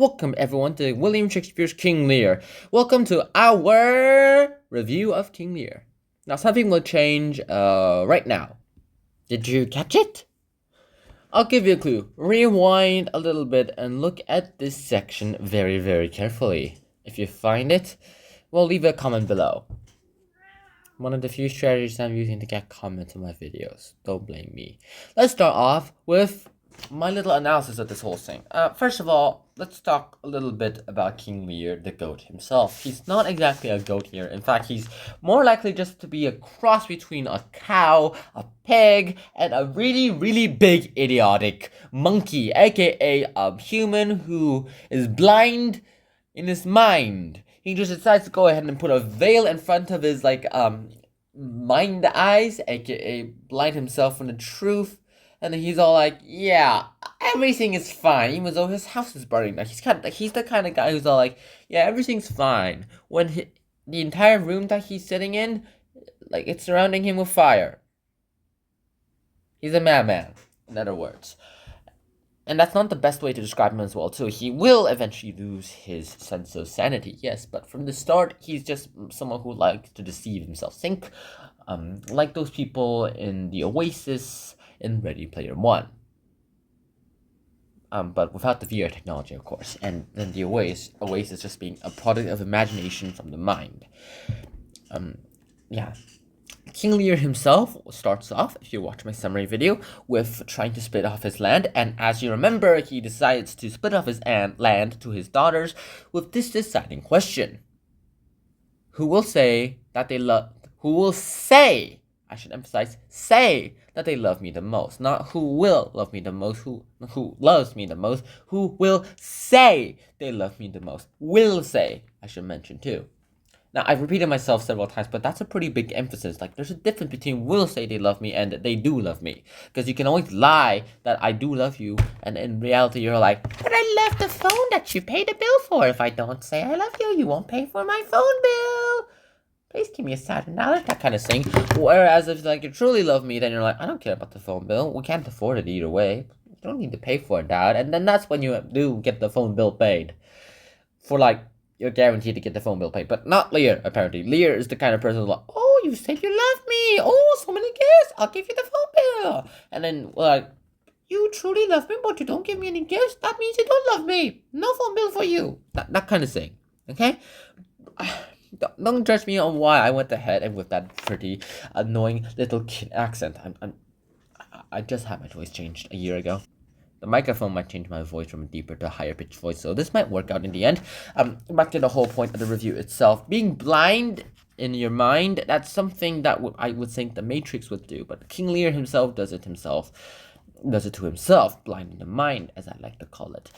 Welcome everyone to William Shakespeare's King Lear. Welcome to our review of King Lear. Now something will change right now. Did you catch it? I'll give you a clue. Rewind a little bit and look at this section very, very carefully. If you find it, well, leave a comment below. One of the few strategies I'm using to get comments on my videos. Don't blame me. Let's start off with my little analysis of this whole thing. First of all, let's talk a little bit about King Lear, the goat himself. He's not exactly a goat here. In fact, he's more likely just to be a cross between a cow, a pig, and a really, really big idiotic monkey, aka a human who is blind in his mind. He just decides to go ahead and put a veil in front of his mind eyes, aka blind himself from the truth. And then he's all like, yeah, everything is fine, even though his house is burning down. He's the kind of guy who's all like, yeah, everything's fine, when the entire room that he's sitting in, like, it's surrounding him with fire. He's a madman, in other words. And that's not the best way to describe him as well, too. He will eventually lose his sense of sanity, yes, but from the start, he's just someone who likes to deceive himself. Think, like those people in the Oasis in Ready Player One. But without the VR technology, of course. And then the Oasis just being a product of imagination from the mind. Yeah. King Lear himself starts off, if you watch my summary video, with trying to split off his land. And as you remember, he decides to split off his land to his daughters with this deciding question. Who will say, I should emphasize, say that they love me the most. Not who will love me the most, who loves me the most, who will say they love me the most. Will say, I should mention too. Now, I've repeated myself several times, but that's a pretty big emphasis. Like, there's a difference between will say they love me and they do love me. Because you can always lie that I do love you, and in reality you're like, but I left the phone that you paid a bill for. If I don't say I love you, you won't pay for my phone bill. Please give me a $1,000, that kind of thing. Whereas if you truly love me, then you're like, I don't care about the phone bill. We can't afford it either way. You don't need to pay for it, Dad. And then that's when you do get the phone bill paid. You're guaranteed to get the phone bill paid. But not Lear, apparently. Lear is the kind of person who's like, oh, you said you love me. Oh, so many gifts. I'll give you the phone bill. And then, you truly love me, but you don't give me any gifts. That means you don't love me. No phone bill for you. That kind of thing. Okay? Don't judge me on why I went ahead and with that pretty annoying little kid accent. I just had my voice changed a year ago. The microphone might change my voice from a deeper to a higher pitched voice, so this might work out in the end. Back to the whole point of the review itself. Being blind in your mind, that's something that I would think the Matrix would do, but King Lear himself does it to himself, blind in the mind, as I like to call it.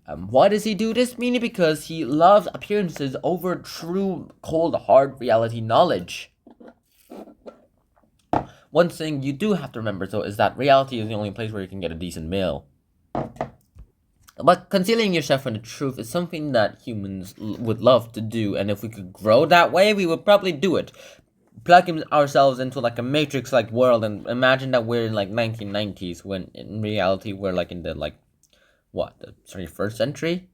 Why does he do this? Meaning because he loves appearances over true, cold, hard reality knowledge. One thing you do have to remember, though, is that reality is the only place where you can get a decent meal. But concealing yourself from the truth is something that humans would love to do, and if we could grow that way, we would probably do it. Plug ourselves into like a Matrix-like world, and imagine that we're in like 1990s, when in reality we're like in the the 21st century?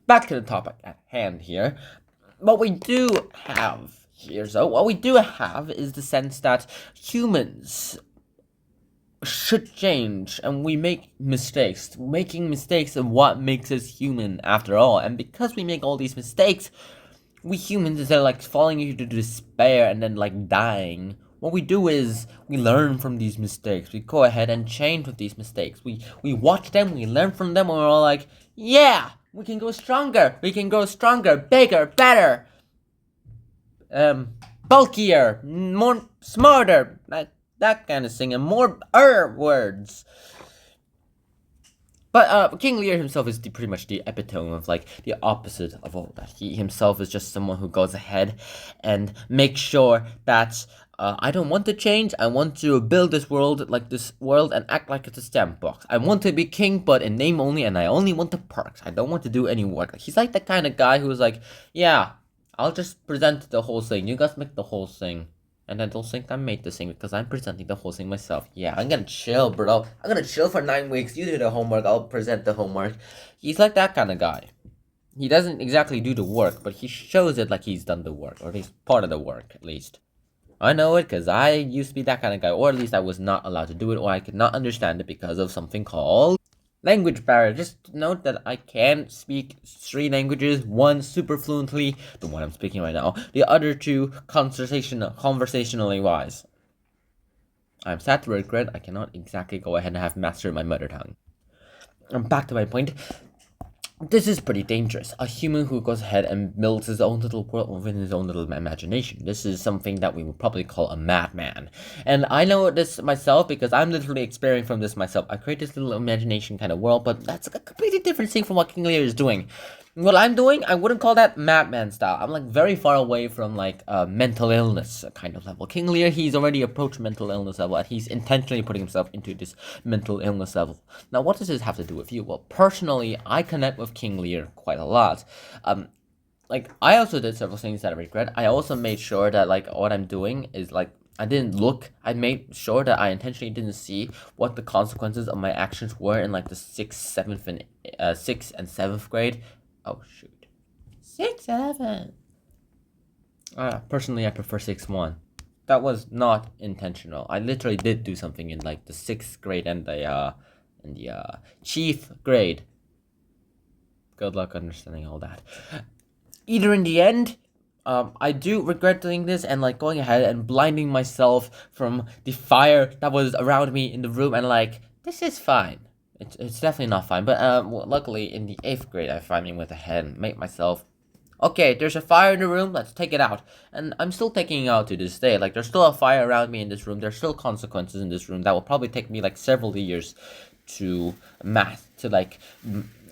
Back to the topic at hand here. What we do have is the sense that humans should change, and we make mistakes. Making mistakes is what makes us human after all. And because we make all these mistakes, we humans, instead of falling into despair and then dying, what we do is we learn from these mistakes. We go ahead and change with these mistakes. We watch them, we learn from them, and we're all like, yeah, we can go stronger. We can grow stronger, bigger, better, bulkier, more smarter, that kind of thing, and more words. But King Lear himself is pretty much the epitome of the opposite of all that. He himself is just someone who goes ahead and makes sure that I don't want to change. I want to build this world and act like it's a stamp box. I want to be king, but in name only, and I only want the perks. I don't want to do any work. He's like the kind of guy who's like, yeah, I'll just present the whole thing. You guys make the whole thing. And I don't think I made this thing because I'm presenting the whole thing myself. Yeah, I'm gonna chill, bro. I'm gonna chill for 9 weeks. You do the homework, I'll present the homework. He's like that kind of guy. He doesn't exactly do the work, but he shows it like he's done the work, or at least part of the work, at least. I know it because I used to be that kind of guy, or at least I was not allowed to do it, or I could not understand it because of something called language barrier. Just note that I can speak 3 languages, one super fluently, the one I'm speaking right now, the other 2 conversationally wise. I'm sad to regret I cannot exactly go ahead and have mastered my mother tongue. Back to my point. This is pretty dangerous. A human who goes ahead and builds his own little world within his own little imagination. This is something that we would probably call a madman. And I know this myself because I'm literally experiencing from this myself. I create this little imagination kind of world, but that's a completely different thing from what King Lear is doing. What I'm doing, I wouldn't call that madman style. I'm like very far away from like mental illness kind of level. King Lear, he's already approached mental illness level, and he's intentionally putting himself into this mental illness level. Now, what does this have to do with you? Well, personally, I connect with King Lear quite a lot. Like I also did several things that I regret. I also made sure that like what I'm doing is like I didn't look. I made sure that I intentionally didn't see what the consequences of my actions were in like the 6th and 7th grade. Oh shoot, 6-7. Personally, I prefer 6-1. That was not intentional. I literally did do something in like the 6th grade and the chief grade. Good luck understanding all that. Either in the end, I do regret doing this and like going ahead and blinding myself from the fire that was around me in the room, and like this is fine. It's definitely not fine, but luckily in the 8th grade I finally went ahead and made myself, okay, there's a fire in the room, let's take it out. And I'm still taking it out to this day. Like there's still a fire around me in this room, there's still consequences in this room that will probably take me like several years to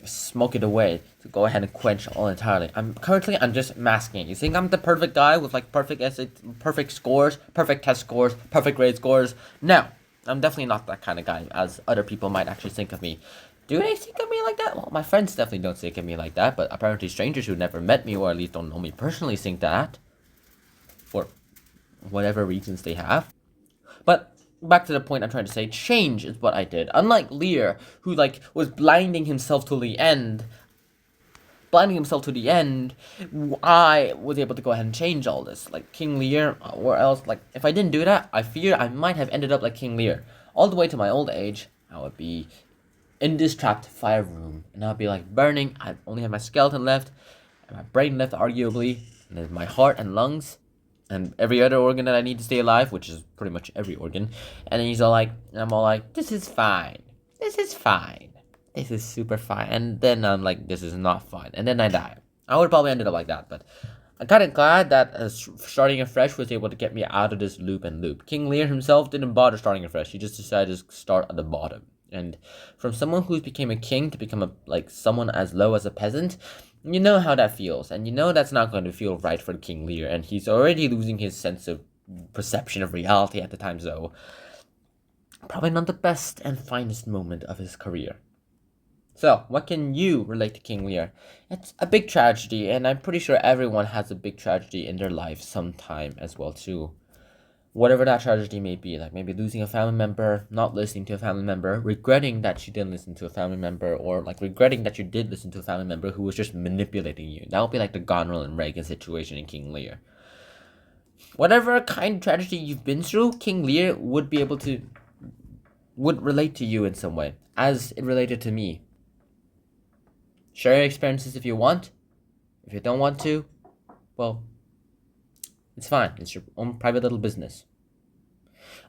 smoke it away, to go ahead and quench all entirely. I'm just masking it. You think I'm the perfect guy with like perfect scores, perfect test scores, perfect grade scores? No. I'm definitely not that kind of guy, as other people might actually think of me. Do they think of me like that? Well, my friends definitely don't think of me like that, but apparently strangers who never met me or at least don't know me personally think that. For whatever reasons they have. But back to the point I'm trying to say, change is what I did. Unlike Lear, who like was blinding himself to the end, I was able to go ahead and change all this. Like King Lear, or else, like, if I didn't do that, I fear I might have ended up like King Lear. All the way to my old age, I would be in this trapped fire room, and I'd be like burning. I only have my skeleton left, and my brain left, arguably, and then my heart and lungs, and every other organ that I need to stay alive, which is pretty much every organ. And then I'm all like, this is fine. This is fine. This is super fine. And then I'm like, this is not fine. And then I die. I would probably end up like that, but I'm kind of glad that starting afresh was able to get me out of this loop and loop. King Lear himself didn't bother starting afresh. He just decided to start at the bottom. And from someone who became a king to become someone as low as a peasant, you know how that feels. And you know that's not going to feel right for King Lear. And he's already losing his sense of perception of reality at the time, so probably not the best and finest moment of his career. So, what can you relate to King Lear? It's a big tragedy, and I'm pretty sure everyone has a big tragedy in their life sometime as well, too. Whatever that tragedy may be, like maybe losing a family member, not listening to a family member, regretting that you didn't listen to a family member, or like regretting that you did listen to a family member who was just manipulating you. That would be like the Goneril and Reagan situation in King Lear. Whatever kind of tragedy you've been through, King Lear would relate to you in some way, as it related to me. Share your experiences if you want. If you don't want to, well, it's fine. It's your own private little business.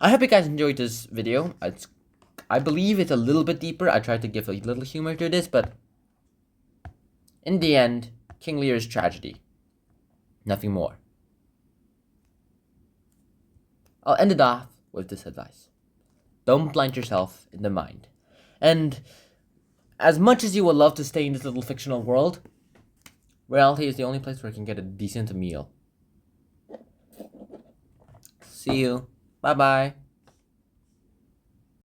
I hope you guys enjoyed this video. I believe it's a little bit deeper. I tried to give a little humor to this, but in the end, King Lear's tragedy. Nothing more. I'll end it off with this advice. Don't blind yourself in the mind. And as much as you would love to stay in this little fictional world, reality is the only place where you can get a decent meal. See you. Bye-bye.